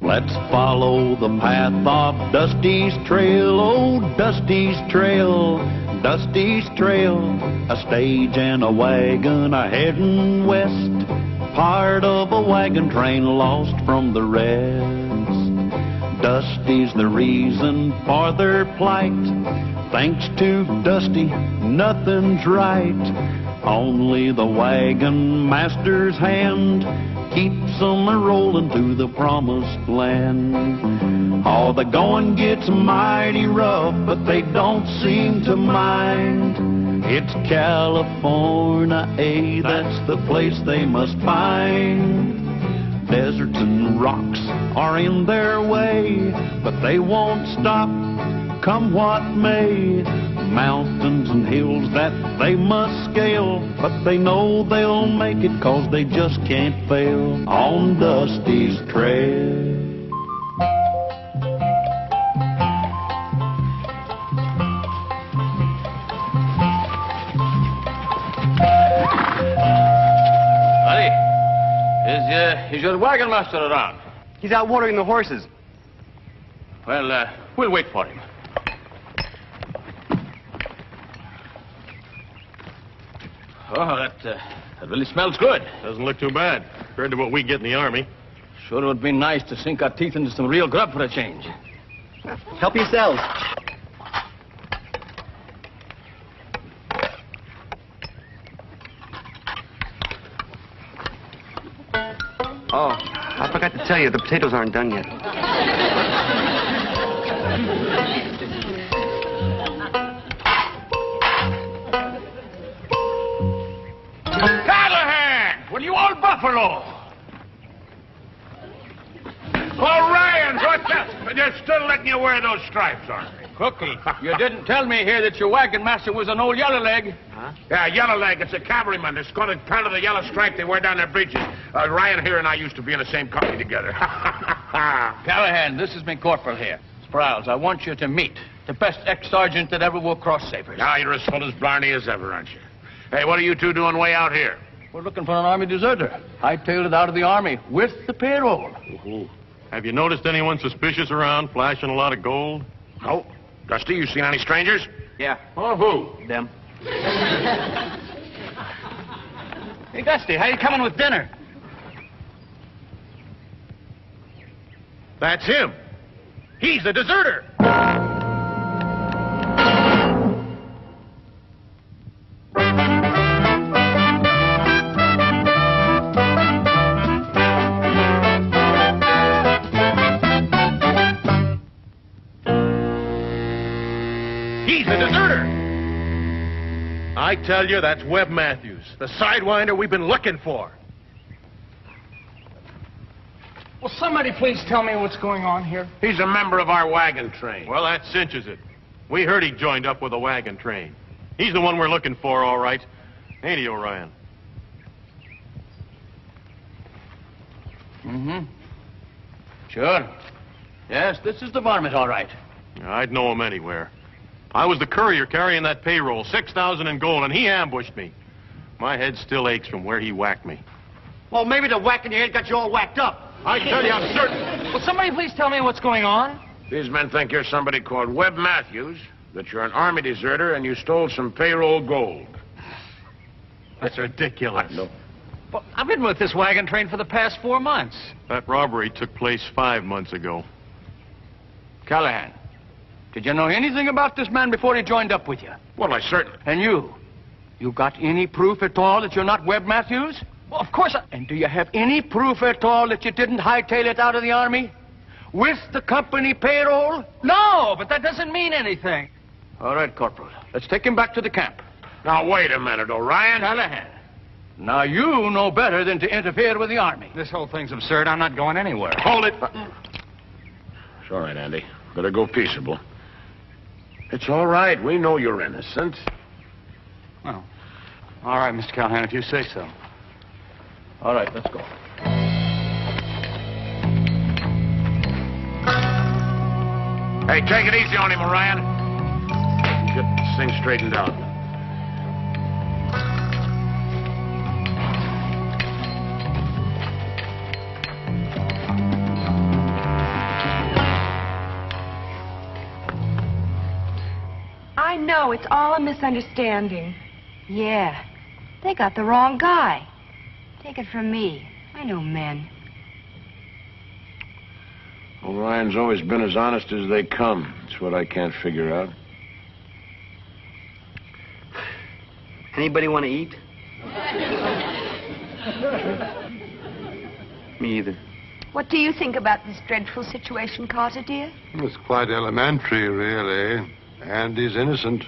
Let's follow the path of Dusty's trail, oh, Dusty's trail, Dusty's trail. A stage and a wagon are heading west, part of a wagon train lost from the rest. Dusty's the reason for their plight. Thanks to Dusty, nothing's right. Only the wagon master's hand keeps them rolling to the promised land. Oh, the going gets mighty rough, but they don't seem to mind. It's California, that's the place they must find. Deserts and rocks are in their way, but they won't stop, come what may. Mountains and hills that they must scale, but they know they'll make it 'cause they just can't fail on Dusty's trail. Buddy, is your wagon master around? He's out watering the horses. Well, we'll wait for him. Oh, that really smells good. Doesn't look too bad, compared to what we get in the Army. Sure would be nice to sink our teeth into some real grub for a change. Help yourselves. Oh, I forgot to tell you, the potatoes aren't done yet. Callahan! Well, you old buffalo! Ryan, what's up? They're still letting you wear those stripes, aren't they? Cookie, you didn't tell me here that your wagon master was an old yellow leg. Huh? Yeah, yellow leg. It's a cavalryman. It's got a kind of the yellow stripe they wear down their breeches. Ryan here and I used to be in the same company together. Callahan, this is me corporal here. Sprouse, I want you to meet the best ex-sergeant that ever wore cross sabers. Now you're as full as Blarney as ever, aren't you? Hey, what are you two doing way out here? We're looking for an Army deserter. Hightailed it out of the Army with the payroll. Have you noticed anyone suspicious around, flashing a lot of gold? No. Dusty, you seen any strangers? Yeah. Oh, who? Them. Hey, Dusty, how you coming with dinner? That's him. He's a deserter. He's a deserter. I tell you, that's Webb Matthews, the sidewinder we've been looking for. Will somebody please tell me what's going on here? He's a member of our wagon train. Well, that cinches it. We heard he joined up with a wagon train. He's the one we're looking for, all right. Ain't he, Orion? Mm-hmm. Sure. Yes, this is the varmint, all right. I'd know him anywhere. I was the courier carrying that payroll, 6,000 in gold, and he ambushed me. My head still aches from where he whacked me. Well, maybe the whack in your head got you all whacked up. I tell you, I'm certain. Will somebody please tell me what's going on? These men think you're somebody called Webb Matthews, that you're an Army deserter, and you stole some payroll gold. That's ridiculous. No. Well, I've been with this wagon train for the past 4 months. That robbery took place 5 months ago. Callahan, did you know anything about this man before he joined up with you? Well, I certainly... And you got any proof at all that you're not Webb Matthews? Well, of course And do you have any proof at all that you didn't hightail it out of the Army? With the company payroll? No, but that doesn't mean anything. All right, Corporal. Let's take him back to the camp. Now, wait a minute, Orion. Callahan, now you know better than to interfere with the Army. This whole thing's absurd. I'm not going anywhere. Hold it. It's all right, Andy. Better go peaceable. It's all right. We know you're innocent. Well, all right, Mr. Callahan, if you say so. All right, let's go. Hey, take it easy on him, Orion. Get this thing straightened out. know. It's all a misunderstanding. Yeah. They got the wrong guy. Take it from me. I know men. Orion's always been as honest as they come. That's what I can't figure out. Anybody want to eat? Me either. What do you think about this dreadful situation, Carter, dear? It's quite elementary, really. Andy's innocent.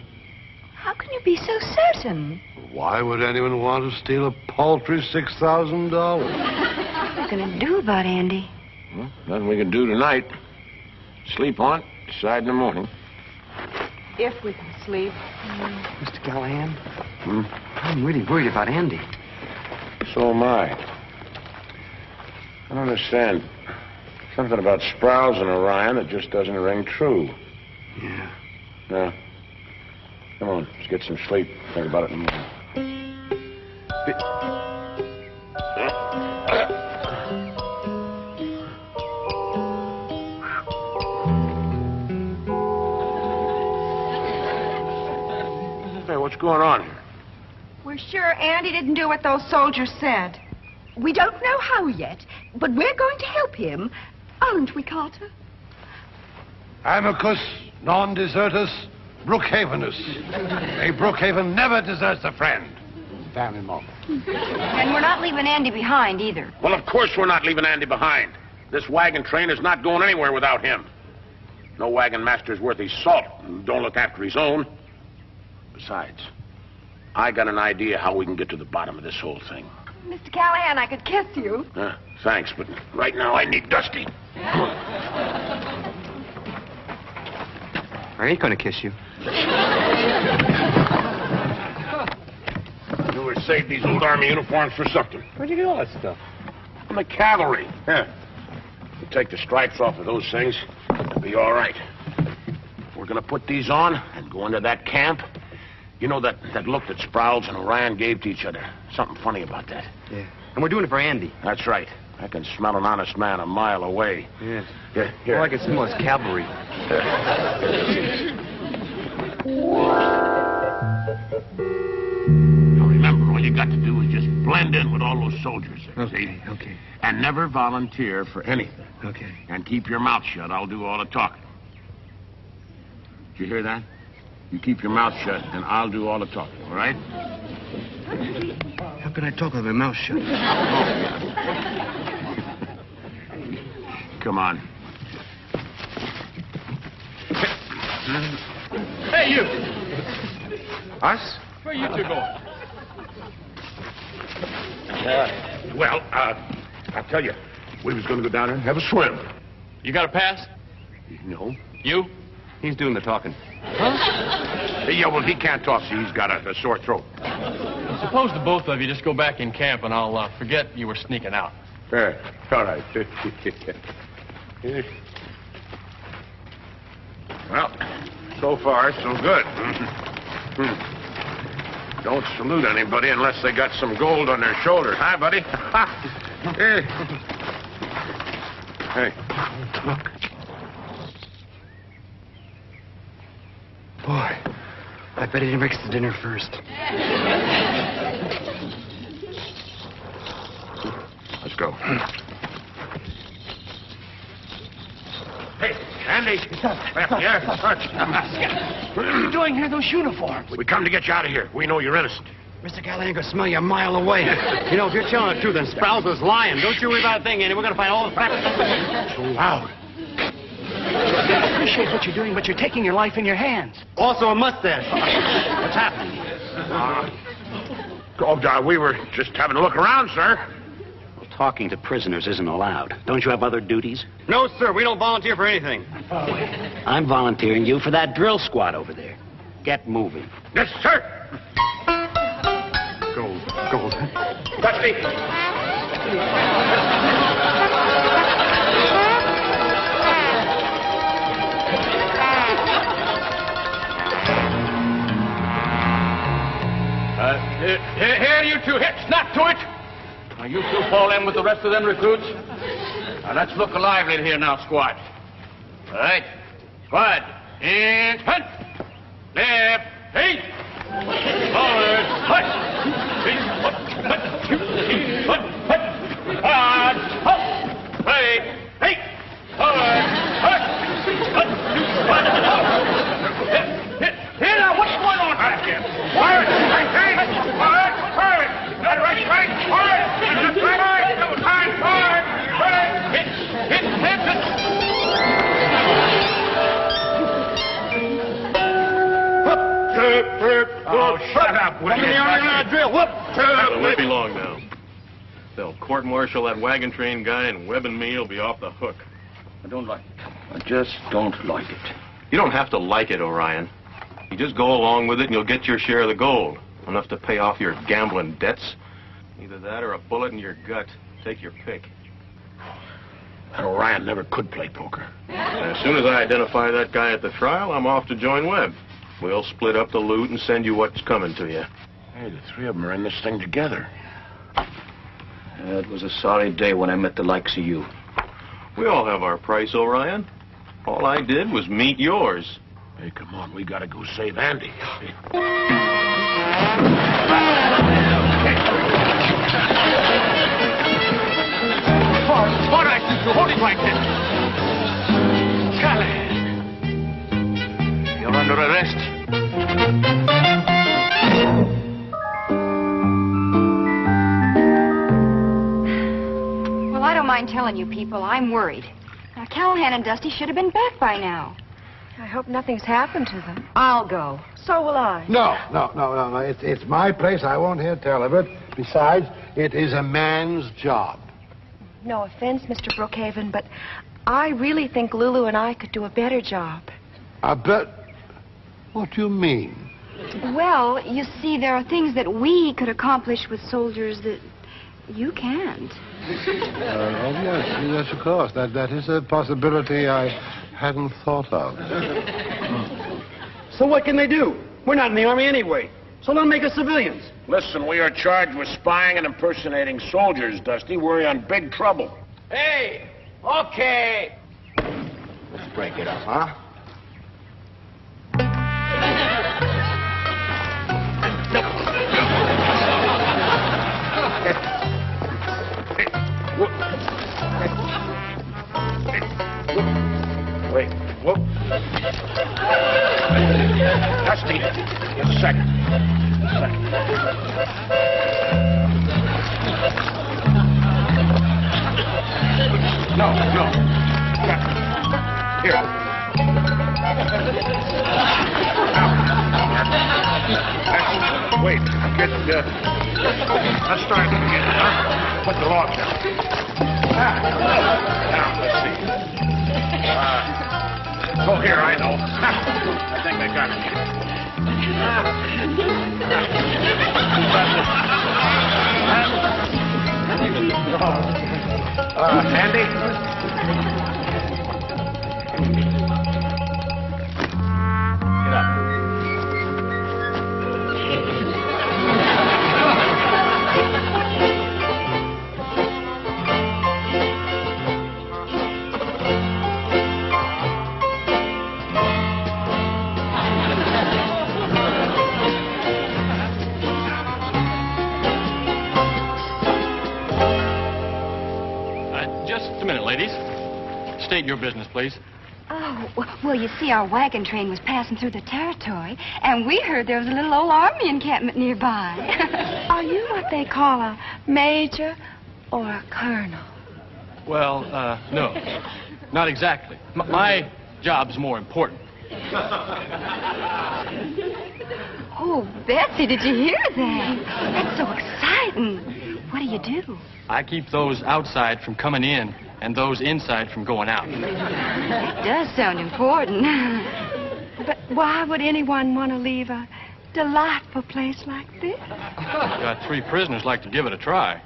How can you be so certain? Why would anyone want to steal a paltry $6,000? What are you going to do about Andy? Well, nothing we can do tonight. Sleep on it, decide in the morning. If we can sleep. Mr. Callahan, I'm really worried about Andy. So am I. I don't understand. Something about Sprouse and Orion that just doesn't ring true. Yeah. No. Come on, let's get some sleep. Think about it in the morning. Hey, what's going on here? We're sure Andy didn't do what those soldiers said. We don't know how yet, but we're going to help him. Aren't we, Carter? Amicus non desertus Brookhavenus. A Brookhaven never deserts a friend. Family moment. And we're not leaving Andy behind either. Well, of course we're not leaving Andy behind. This wagon train is not going anywhere without him. No wagon master's worth his salt who don't look after his own. Besides, I got an idea how we can get to the bottom of this whole thing. Mr. Callahan, I could kiss you. Thanks, but right now I need Dusty. I ain't gonna kiss you. You were saved these old army uniforms for something. Where'd you get all that stuff? From the cavalry. Yeah. You take the stripes off of those things, it'll be all right. We're gonna put these on and go into that camp. You know that look that Sprouse and Orion gave to each other? Something funny about that. Yeah. And we're doing it for Andy. That's right. I can smell an honest man a mile away. Yes. Yeah, here. All I can smell is cavalry. Now remember, all you got to do is just blend in with all those soldiers there, see? Okay. And never volunteer for anything. Okay. And keep your mouth shut. I'll do all the talking. Did you hear that? You keep your mouth shut, and I'll do all the talking, all right? How can I talk with my mouth shut? Come on. Hey, you! Us? Where you two going? I'll tell you, we was going to go down there and have a swim. You got a pass? No. You? He's doing the talking. Yeah, well, he can't talk, see, he's got a sore throat. Suppose the both of you just go back in camp and I'll forget you were sneaking out. Yeah, all right. Well, so far, so good. Don't salute anybody unless they got some gold on their shoulders. Hi, buddy. Hey. Hey, look. Boy, I bet he didn't mix the dinner first. Let's go. Hey, Andy. Back here. What are you doing here, those uniforms? We come to get you out of here. We know you're innocent. Mr. Callahan can smell you a mile away. You know, if you're telling the truth, then Sprouse was lying. Don't you worry about a thing, Andy. We're going to find all the facts. So loud. I appreciate what you're doing, but you're taking your life in your hands. Also a mustache. What's happening? We were just having a look around, sir. Well, talking to prisoners isn't allowed. Don't you have other duties? No, sir. We don't volunteer for anything. I'm volunteering you for that drill squad over there. Get moving. Yes, sir. Gold. Dusty. Here, you two, hit, snap to it. Now, you two fall in with the rest of them recruits. Now, let's look lively here now, squad. All right, squad, and hunt. Left. Hey. Forward. Hut. Hard. Hut. Right. Hey. Forward. Hut. Here now, what's going on back here? Forward. Hey. Forward. Forward. Right. Right. Forward. Right. Forward. Forward. Hit. Hit. Hit. Oh, shut up, will you? Drill. Whoop. It won't be long now. They'll court-martial that wagon train guy, and Webb and me will be off the hook. I don't like it. I just don't like it. You don't have to like it, Orion. You just go along with it, and you'll get your share of the gold. Enough to pay off your gambling debts. Either that or a bullet in your gut. Take your pick. That Orion never could play poker. And as soon as I identify that guy at the trial, I'm off to join Webb. We'll split up the loot and send you what's coming to you. Hey, the three of them are in this thing together. It was a sorry day when I met the likes of you. We all have our price, Orion. All I did was meet yours. Hey, come on, we gotta go save Andy. Forrest, what I think you hold it like this? Callahan! You're under arrest. Well, I don't mind telling you people, I'm worried. Now, Callahan and Dusty should have been back by now. I hope nothing's happened to them. I'll go. So will I. No. It's my place. I won't hear tell of it. Besides, it is a man's job. No offense, Mr. Brookhaven, but I really think Lulu and I could do a better job. I bet... What do you mean? Well, you see, there are things that we could accomplish with soldiers that you can't. Yes, of course. That is a possibility I hadn't thought of. So what can they do? We're not in the army anyway. So let them make us civilians. Listen, we are charged with spying and impersonating soldiers, Dusty. We're in big trouble. Hey, okay. Let's break it up, huh? Wait, whoop. Dusty, just a second. No. Here. Wait, let's try it again, huh? Put the log down. Now, let's see. Oh, here, I know. I think I got it. Andy? Get up. Just a minute, ladies. State your business, please. Oh, well, you see, our wagon train was passing through the territory, and we heard there was a little old army encampment nearby. Are you what they call a major or a colonel? Well, no. Not exactly. My job's more important. Oh, Betsy, did you hear that? That's so exciting. What do you do? I keep those outside from coming in and those inside from going out. That does sound important. But why would anyone want to leave a delightful place like this? Got 3 prisoners like to give it a try.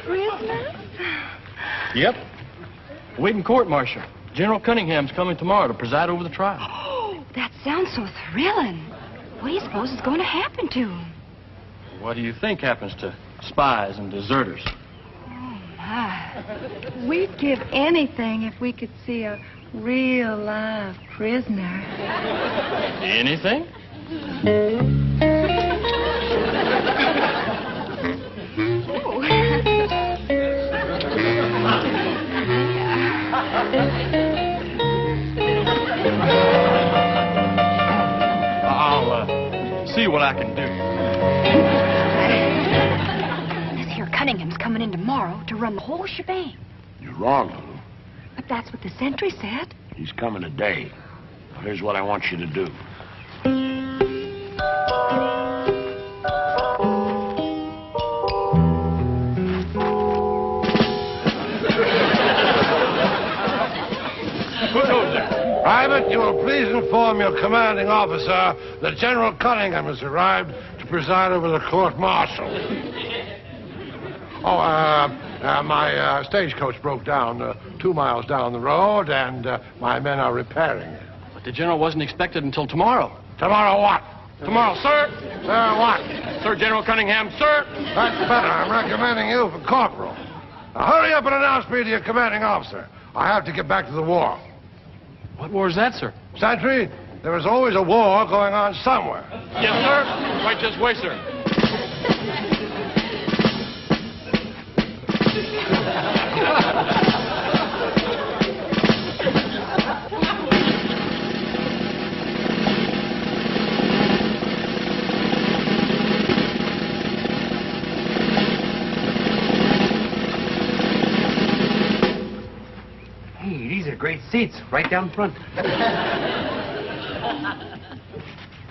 Prisoners? Yep. Waiting court-martial. General Cunningham's coming tomorrow to preside over the trial. Oh, that sounds so thrilling. What do you suppose is going to happen to him? What do you think happens to spies and deserters? Oh, my. We'd give anything if we could see a real live prisoner. Anything? I'll see what I can do. This here Cunningham's coming in tomorrow to run the whole shebang. You're wrong, Lulu. But that's what the sentry said. He's coming today. Now, here's what I want you to do. Private, you will please inform your commanding officer that General Cunningham has arrived to preside over the court-martial. My stagecoach broke down 2 miles down the road, and my men are repairing it. But the general wasn't expected until tomorrow. Tomorrow what? Tomorrow, sir. Sir, what? Sir, General Cunningham, sir. That's better. I'm recommending you for corporal. Now, hurry up and announce me to your commanding officer. I have to get back to the war. What war is that, sir? Sentry, there is always a war going on somewhere. Yes, sir. Right this way, sir. Hey, these are great seats, right down front.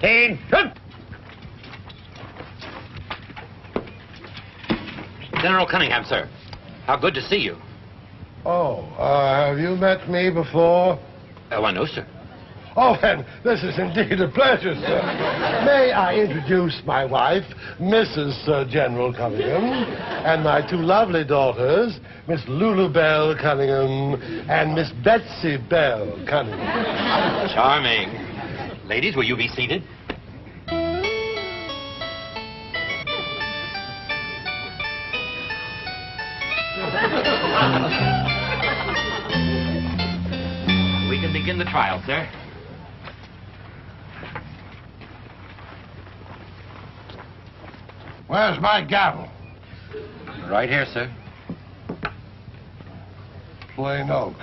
Team, shoot! General Cunningham, sir. How good to see you. Oh, have you met me before? Why, no, sir. Oh, then, this is indeed a pleasure, sir. May I introduce my wife, Mrs. General Cunningham, and my 2 lovely daughters, Miss Lulu Bell Cunningham and Miss Betsy Bell Cunningham. Charming. Ladies, will you be seated? We can begin the trial, sir. Where's my gavel? Right here, sir. Plain oak.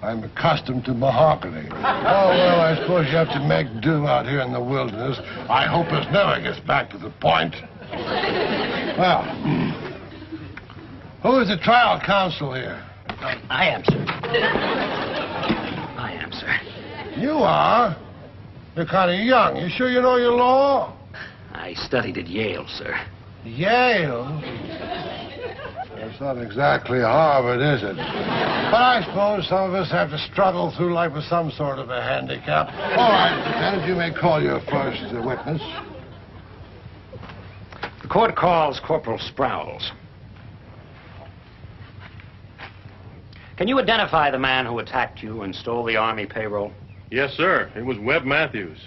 I'm accustomed to mahogany. Oh, well, I suppose you have to make do out here in the wilderness. I hope this never gets back to the point. Well, who is the trial counsel here? I am, sir. I am, sir. You are? You're kind of young. You sure you know your law? I studied at Yale, sir. Yale? That's not exactly Harvard, is it? But I suppose some of us have to struggle through life with some sort of a handicap. All right, Lieutenant, you may call your first witness. The court calls Corporal Sprowls. Can you identify the man who attacked you and stole the Army payroll? Yes, sir. It was Webb Matthews.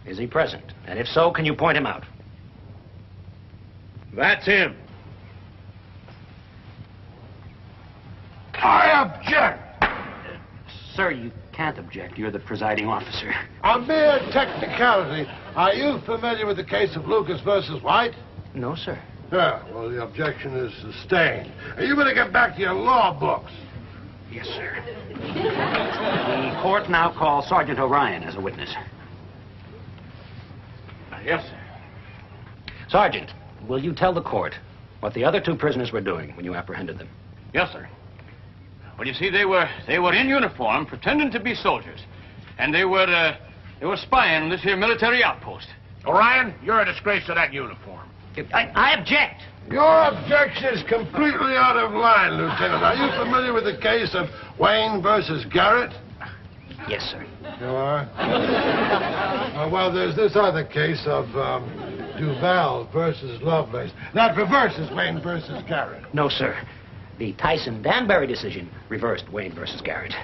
Is he present? And if so, can you point him out? That's him. I object! Sir, you can't object. You're the presiding officer. A mere technicality. Are you familiar with the case of Lucas versus White? No, sir. Yeah, well, the objection is sustained. And you better get back to your law books. Yes, sir. The court now calls Sergeant O'Ryan as a witness. Yes, sir. Sergeant, will you tell the court what the other 2 prisoners were doing when you apprehended them? Yes, sir. Well, you see, they were in uniform, pretending to be soldiers. And they were spying on this here military outpost. Orion, you're a disgrace to that uniform. I object. Your objection is completely out of line, Lieutenant. Are you familiar with the case of Wayne versus Garrett? Yes, sir. You are? Well, there's this other case of Duval versus Lovelace. That reverses Wayne versus Garrett. No, sir. The Tyson-Danbury decision reversed Wayne versus Garrett.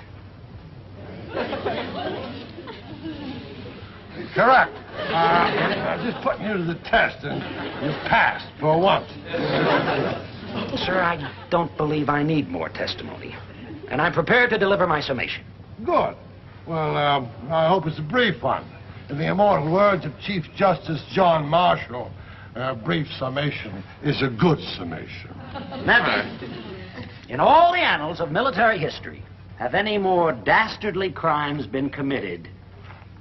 Correct. I'm just putting you to the test, and you've passed for once. Sir, I don't believe I need more testimony. And I'm prepared to deliver my summation. Good. Well, I hope it's a brief one. In the immortal words of Chief Justice John Marshall, a brief summation is a good summation. Never, in all the annals of military history, have any more dastardly crimes been committed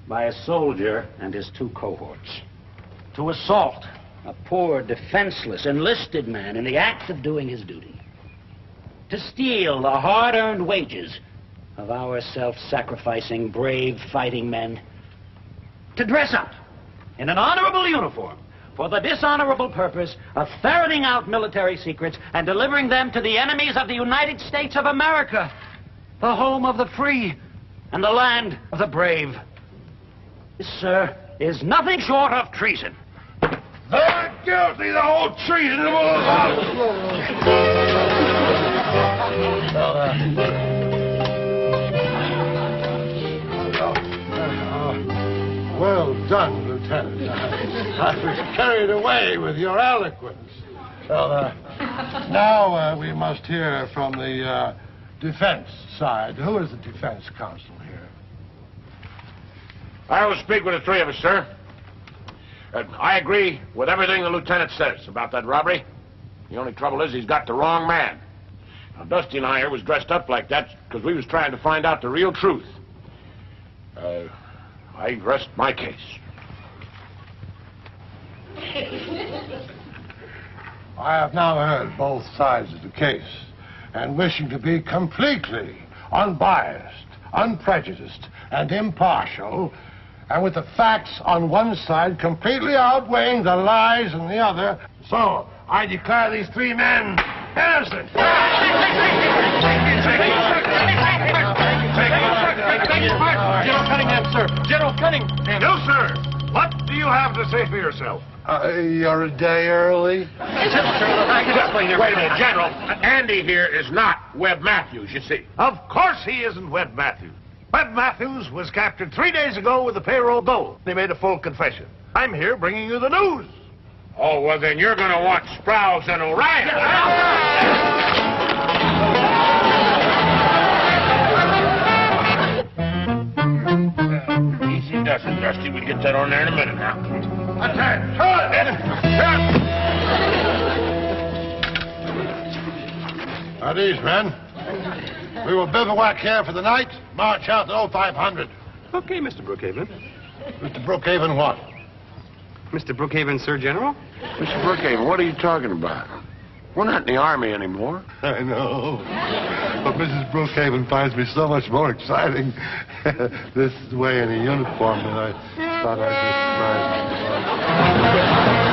by a soldier and his two cohorts. To assault a poor, defenseless, enlisted man in the act of doing his duty. To steal the hard-earned wages of our self-sacrificing, brave fighting men. To dress up in an honorable uniform for the dishonorable purpose of ferreting out military secrets and delivering them to the enemies of the United States of America, the home of the free and the land of the brave. This, sir, is nothing short of treason. They're guilty, the whole treasonable lot. Well done, Lieutenant. I was carried away with your eloquence. Well, now we must hear from the defense side. Who is the defense counsel here? I will speak with the three of us, sir. I agree with everything the lieutenant says about that robbery. The only trouble is he's got the wrong man. Now, Dusty and I here was dressed up like that because we was trying to find out the real truth. I rest my case. I have now heard both sides of the case, and wishing to be completely unbiased, unprejudiced, and impartial, and with the facts on one side completely outweighing the lies on the other, so I declare these three men innocent. General Cunningham, sir. General Cunningham. You, sir. What do you have to say for yourself? You're a day early. Wait a minute, General. Andy here is not Webb Matthews, you see. Of course he isn't Webb Matthews. Webb Matthews was captured 3 days ago with a payroll gold. He made a full confession. I'm here bringing you the news. Oh, well, then you're going to want Sprouse and Orion. Easy does it, Dusty. We'll get that on there in a minute now. Attack! At ease, men. We will bivouac here for the night, march out at 0500. Okay, Mr. Brookhaven. Mr. Brookhaven, what? Mr. Brookhaven, Sir General? Mr. Brookhaven, what are you talking about? We're not in the Army anymore. I know. But Mrs. Brookhaven finds me so much more exciting this way in a uniform than I thought I'd be surprised.